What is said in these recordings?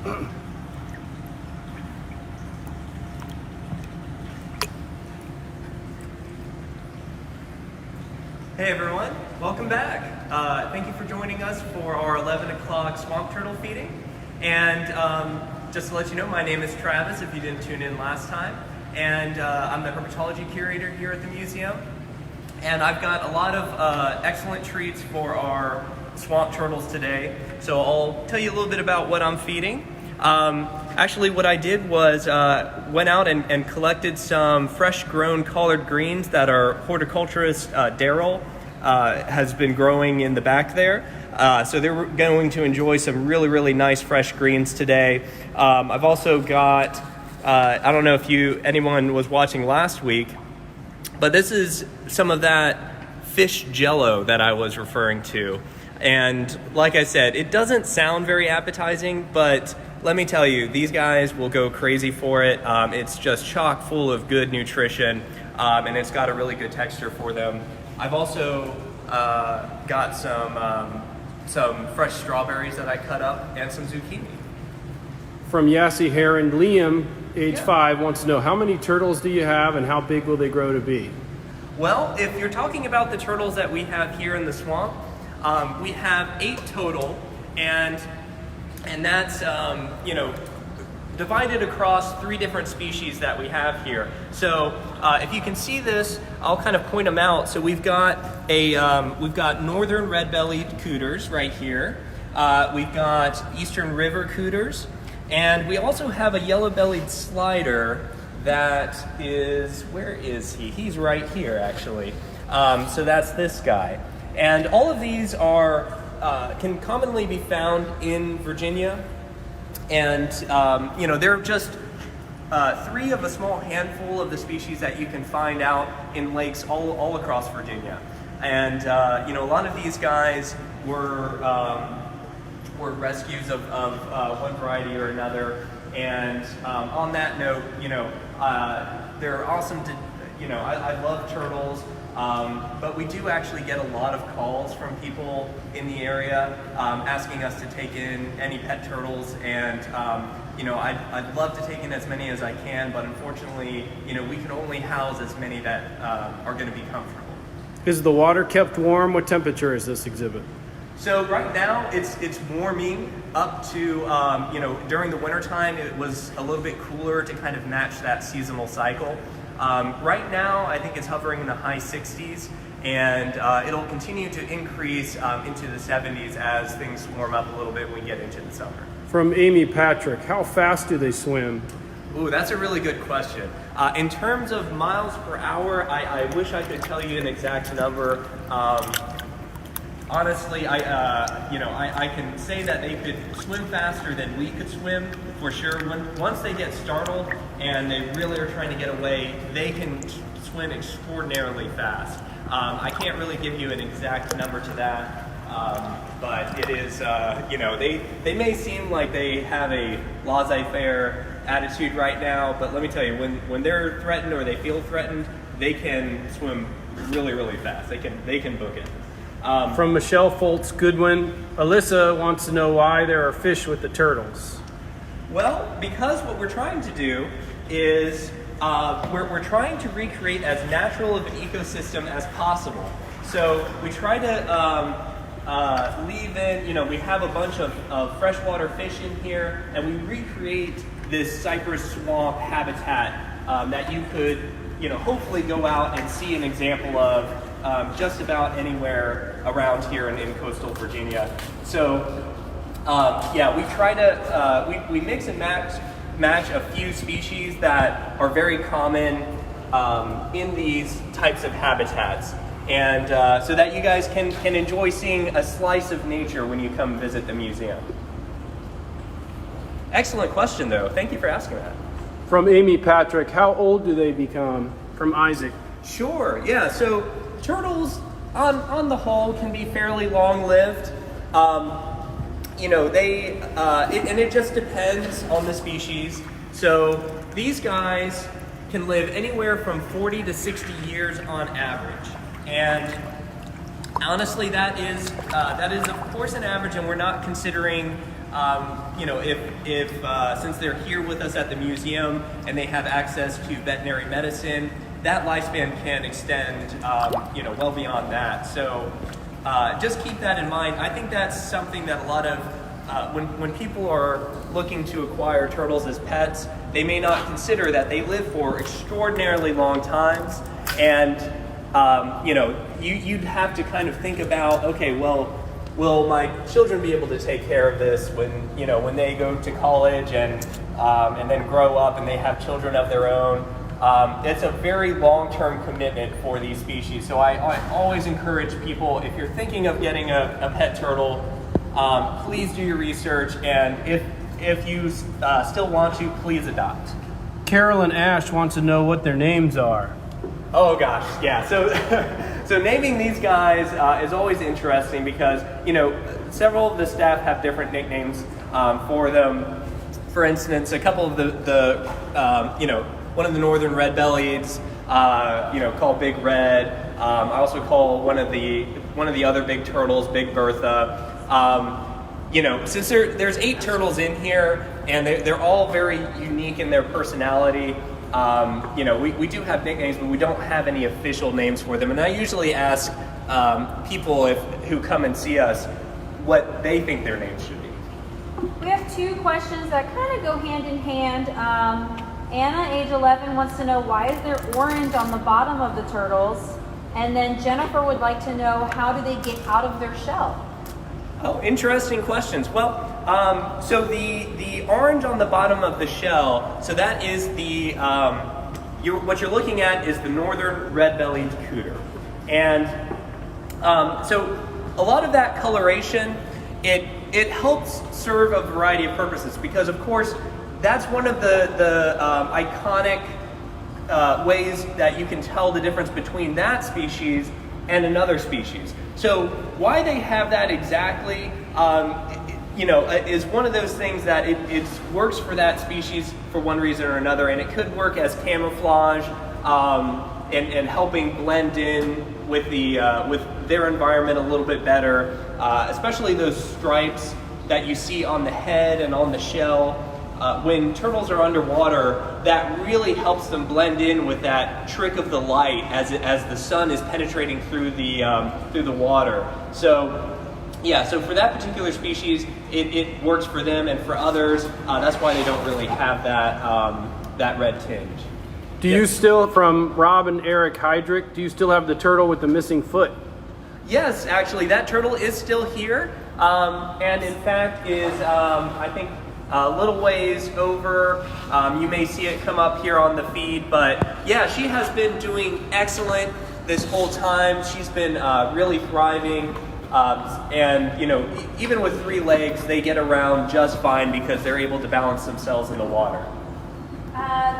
Hey everyone, welcome back. Thank you for joining us for our 11 o'clock swamp turtle feeding. And just to let you know, my name is Travis, if you didn't tune in last time. And I'm the Herpetology Curator here at the museum. And I've got a lot of excellent treats for our swamp turtles today. So I'll tell you a little bit about what I'm feeding. Actually, what I did was went out and collected some fresh grown collard greens that our horticulturist Daryl has been growing in the back there. So they're going to enjoy some really nice fresh greens today. I've also got, I don't know if anyone was watching last week, but this is some of that fish jello that I was referring to. And like I said, it doesn't sound very appetizing, but let me tell you, these guys will go crazy for it. It's just chock full of good nutrition, and it's got a really good texture for them. I've also got some fresh strawberries that I cut up and some zucchini. From Yassi Heron, Liam, age 5, wants to know, how many turtles do you have and how big will they grow to be? Well, if you're talking about the turtles that we have here in the swamp, we have 8 total, and that's divided across 3 different species that we have here. So if you can see this, I'll kind of point them out. So we've got northern red-bellied cooters right here. We've got eastern river cooters, and we also have a yellow-bellied slider that is, where is he? He's right here, actually. So that's this guy. And all of these can commonly be found in Virginia. And, they're just 3 of a small handful of the species that you can find out in lakes all across Virginia. And, a lot of these guys were rescues of one variety or another. And on that note, they're awesome to, I love turtles. But we do actually get a lot of calls from people in the area asking us to take in any pet turtles, and I'd love to take in as many as I can, but unfortunately, we can only house as many that are going to be comfortable. Is the water kept warm? What temperature is this exhibit? So right now it's warming up to, during the wintertime it was a little bit cooler to kind of match that seasonal cycle. Right now, I think it's hovering in the high 60s, and it'll continue to increase into the 70s as things warm up a little bit when we get into the summer. From Amy Patrick, how fast do they swim? Ooh, that's a really good question. In terms of miles per hour, I wish I could tell you an exact number. Honestly, I can say that they could swim faster than we could swim, for sure. Once they get startled and they really are trying to get away, they can swim extraordinarily fast. I can't really give you an exact number to that, but it is, they may seem like they have a laissez-faire attitude right now, but let me tell you, when they're threatened or they feel threatened, they can swim really fast. They can book it. From Michelle Foltz Goodwin, Alyssa wants to know why there are fish with the turtles. Well, because what we're trying to do is we're trying to recreate as natural of an ecosystem as possible. So we try to leave in, we have a bunch of freshwater fish in here, and we recreate this cypress swamp habitat that you could, hopefully go out and see an example of just about anywhere around here in coastal Virginia. So, we try to, we mix and match a few species that are very common in these types of habitats. And so that you guys can enjoy seeing a slice of nature when you come visit the museum. Excellent question, though. Thank you for asking that. From Amy Patrick, how old do they become? From Isaac. Sure, yeah. So turtles, on the whole, can be fairly long-lived. It just depends on the species. So these guys can live anywhere from 40 to 60 years on average. And Honestly, that is of course an average, and we're not considering, if since they're here with us at the museum and they have access to veterinary medicine, that lifespan can extend, well beyond that. So just keep that in mind. I think that's something that a lot of when people are looking to acquire turtles as pets, they may not consider that they live for extraordinarily long times, and you'd have to kind of think about, okay, well, will my children be able to take care of this when they go to college and then grow up and they have children of their own? It's a very long-term commitment for these species. So I always encourage people, if you're thinking of getting a pet turtle, please do your research, and if you still want to, please adopt. Carolyn Ash wants to know what their names are. Oh gosh, yeah. So naming these guys is always interesting because several of the staff have different nicknames for them. For instance, a couple of the one of the northern red-bellieds, called Big Red. I also call one of the other big turtles Big Bertha. Since there's 8 turtles in here and they're all very unique in their personality. We do have nicknames, but we don't have any official names for them. And I usually ask people who come and see us what they think their names should be. We have 2 questions that kind of go hand in hand. Anna, age 11, wants to know, why is there orange on the bottom of the turtles? And then Jennifer would like to know, how do they get out of their shell? Oh, interesting questions. Well, so the orange on the bottom of the shell, so that is what you're looking at is the northern red-bellied cooter. And so a lot of that coloration, it helps serve a variety of purposes, because of course that's one of the iconic ways that you can tell the difference between that species and another species. So why they have that exactly, is one of those things that it works for that species for one reason or another, and it could work as camouflage and helping blend in with their environment a little bit better, especially those stripes that you see on the head and on the shell. When turtles are underwater, that really helps them blend in with that trick of the light as the sun is penetrating through the water. So for that particular species, it works for them, and for others, that's why they don't really have that red tinge. Do you still, from Rob and Eric Heydrich, do you still have the turtle with the missing foot? Yes, actually, that turtle is still here, and in fact is, I think, a little ways over. You may see it come up here on the feed, but yeah, she has been doing excellent this whole time. She's been really thriving, and even with 3 legs, they get around just fine because they're able to balance themselves in the water.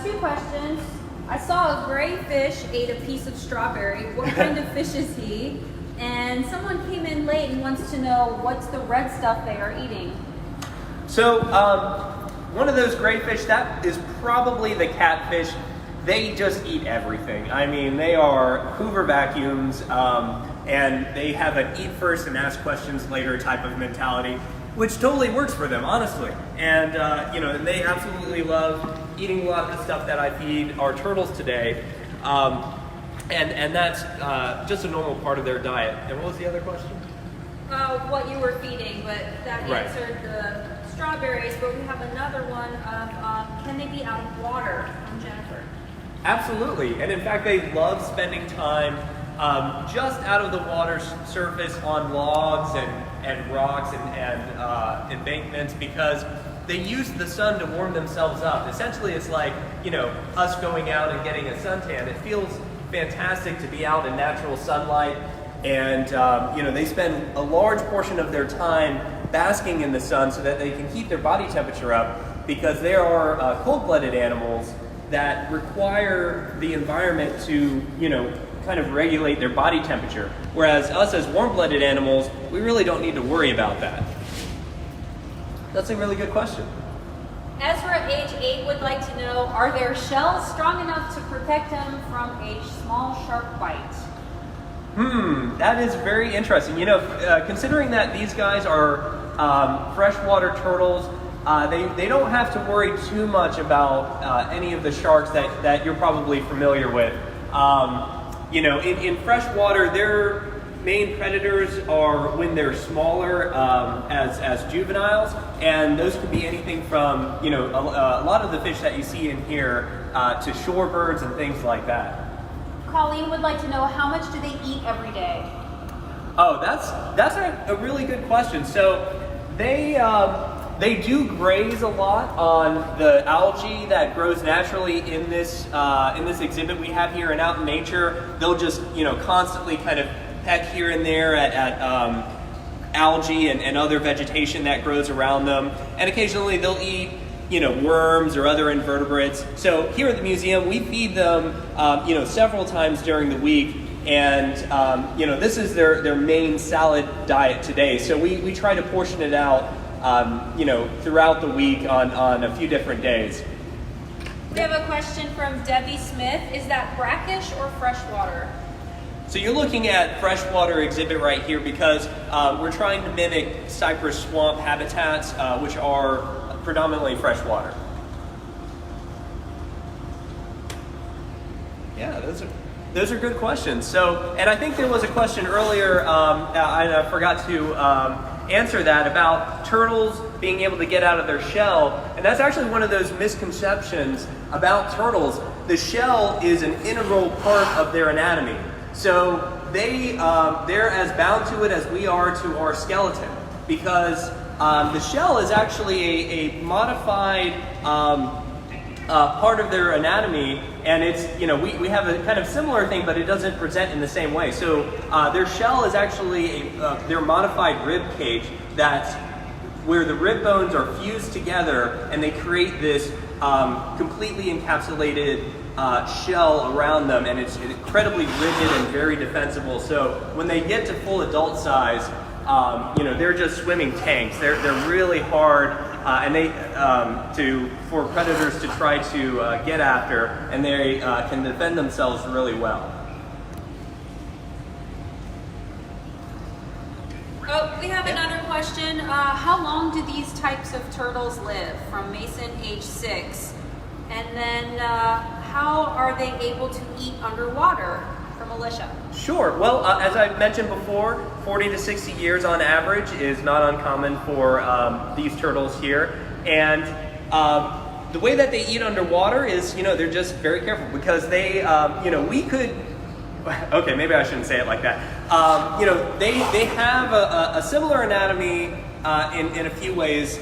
2 questions. I saw a gray fish ate a piece of strawberry. What kind of fish is he? And someone came in late and wants to know, what's the red stuff they are eating? So one of those gray fish, that is probably the catfish. They just eat everything. I mean, they are Hoover vacuums, and they have an eat first and ask questions later type of mentality, which totally works for them, honestly. And they absolutely love eating a lot of the stuff that I feed our turtles today, and that's just a normal part of their diet. And what was the other question? What you were feeding, but that Right. answered the strawberries. But we have another one of can they be out of water, from Jennifer? Absolutely, and in fact, they love spending time just out of the water's surface on logs and rocks and embankments, because they use the sun to warm themselves up. Essentially, it's like us going out and getting a suntan. It feels fantastic to be out in natural sunlight, and they spend a large portion of their time basking in the sun so that they can keep their body temperature up, because there are cold-blooded animals that require the environment to kind of regulate their body temperature, whereas us as warm-blooded animals, we really don't need to worry about that. That's a really good question. Ezra, age 8, would like to know, are their shells strong enough to protect them from a small shark bite? That is very interesting. Considering that these guys are freshwater turtles, they don't have to worry too much about any of the sharks that you're probably familiar with. In freshwater, their main predators are when they're smaller as juveniles, and those could be anything from a lot of the fish that you see in here to shorebirds and things like that. Colleen would like to know, how much do they eat every day? Oh, that's a really good question. So they do graze a lot on the algae that grows naturally in this exhibit we have here, and out in nature they'll just constantly kind of peck here and there at algae and other vegetation that grows around them, and occasionally they'll eat worms or other invertebrates. So here at the museum we feed them several times during the week, and this is their main salad diet today. So we try to portion it out throughout the week on a few different days. We have a question from Debbie Smith. Is that brackish or freshwater? So you're looking at freshwater exhibit right here because we're trying to mimic cypress swamp habitats, which are predominantly freshwater. Yeah, those are good questions. So, and I think there was a question earlier, and I forgot to answer that, about turtles being able to get out of their shell, and that's actually one of those misconceptions about turtles. The shell is an integral part of their anatomy, so they're as bound to it as we are to our skeleton, because the shell is actually a modified part of their anatomy, and it's we have a kind of similar thing, but it doesn't present in the same way. So their shell is actually their modified rib cage, that's where the rib bones are fused together, and they create this completely encapsulated shell around them, and it's incredibly rigid and very defensible. So when they get to full adult size, they're just swimming tanks. They're really hard, and they for predators to try to get after, and they can defend themselves really well. Oh, we have another question. How long do these types of turtles live? From Mason, age 6. And then how are they able to eat underwater? From Alicia. Sure. Well, as I mentioned before, 40 to 60 years on average is not uncommon for these turtles here. And the way that they eat underwater is, they're just very careful, because they, we could, okay, maybe I shouldn't say it like that. They have a similar anatomy in a few ways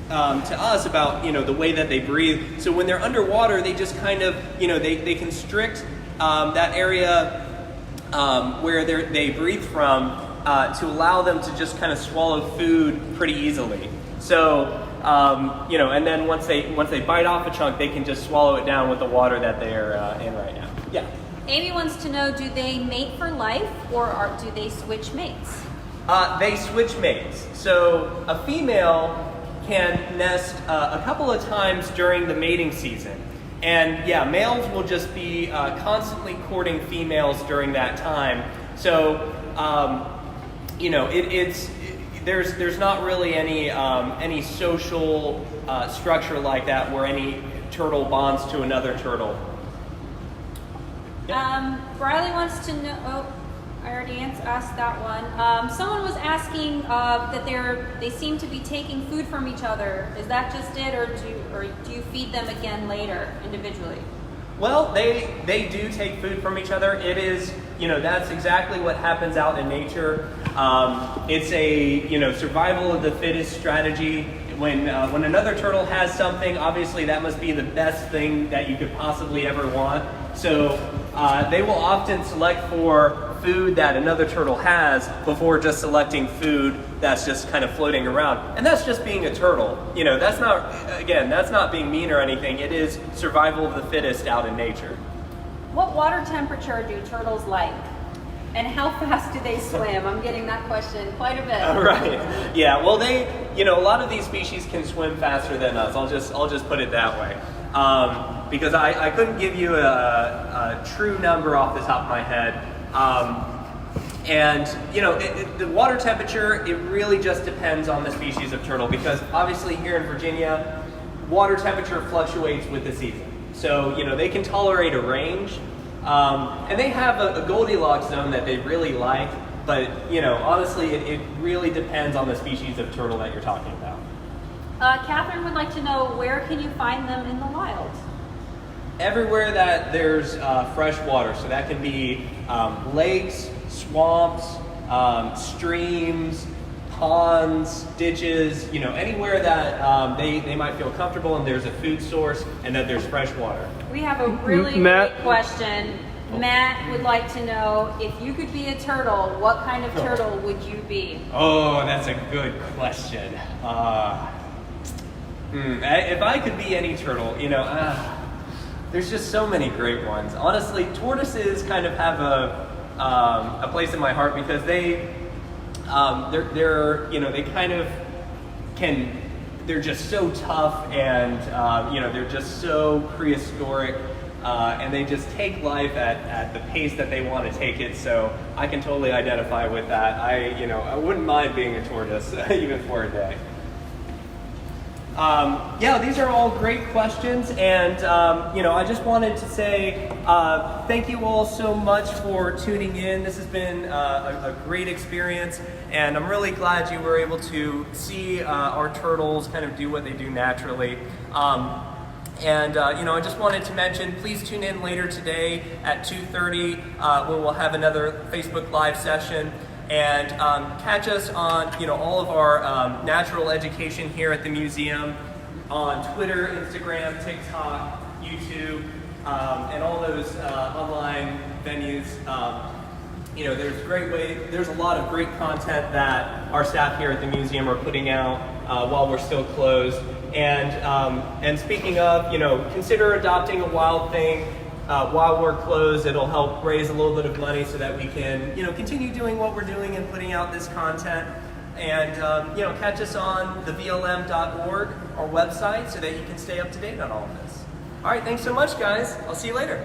to us about, the way that they breathe. So when they're underwater, they just kind of, they constrict that area where they breathe from to allow them to just kind of swallow food pretty easily. So, and then once they bite off a chunk, they can just swallow it down with the water that they're in right now. Yeah. Amy wants to know, do they mate for life, or do they switch mates? They switch mates. So a female can nest a couple of times during the mating season. And yeah, males will just be constantly courting females during that time. So, there's not really any social structure like that where any turtle bonds to another turtle. Yep. Briley wants to know. Oh, I already asked that one. Someone was asking that they seem to be taking food from each other. Is that just it, or do you feed them again later individually? Well, they do take food from each other. It is, that's exactly what happens out in nature. It's a survival of the fittest strategy. When another turtle has something, obviously that must be the best thing that you could possibly ever want. So they will often select for food that another turtle has before just selecting food that's just kind of floating around. And that's just being a turtle. That's not being mean or anything. It is survival of the fittest out in nature. What water temperature do turtles like? And how fast do they swim? I'm getting that question quite a bit. Right. Yeah. Well, a lot of these species can swim faster than us. I'll just put it that way. Because I couldn't give you a true number off the top of my head. And the water temperature, it really just depends on the species of turtle, because obviously here in Virginia, water temperature fluctuates with the season. So they can tolerate a range, and they have a Goldilocks zone that they really like. But honestly, it really depends on the species of turtle that you're talking about. Catherine would like to know, where can you find them in the wild? Everywhere that there's fresh water, so that can be lakes, swamps, streams, ponds, ditches, anywhere that they might feel comfortable and there's a food source and that there's fresh water. We have a really great question. Matt would like to know, if you could be a turtle, what kind of turtle would you be? Oh, that's a good question. If I could be any turtle, there's just so many great ones. Honestly, tortoises kind of have a place in my heart, because they're they're just so tough, and they're just so prehistoric, and they just take life at the pace that they want to take it. So I can totally identify with that. I wouldn't mind being a tortoise even for a day. These are all great questions, and I just wanted to say thank you all so much for tuning in. This has been a great experience, and I'm really glad you were able to see our turtles kind of do what they do naturally. I just wanted to mention, please tune in later today at 2:30 where we'll have another Facebook Live session. And catch us on all of our natural education here at the museum on Twitter, Instagram, TikTok, YouTube, and all those online venues. There's a lot of great content that our staff here at the museum are putting out while we're still closed. And speaking of, consider adopting a wild thing. While we're closed, it'll help raise a little bit of money so that we can, continue doing what we're doing and putting out this content. And, catch us on the VLM.org, our website, so that you can stay up to date on all of this. All right, thanks so much, guys. I'll see you later.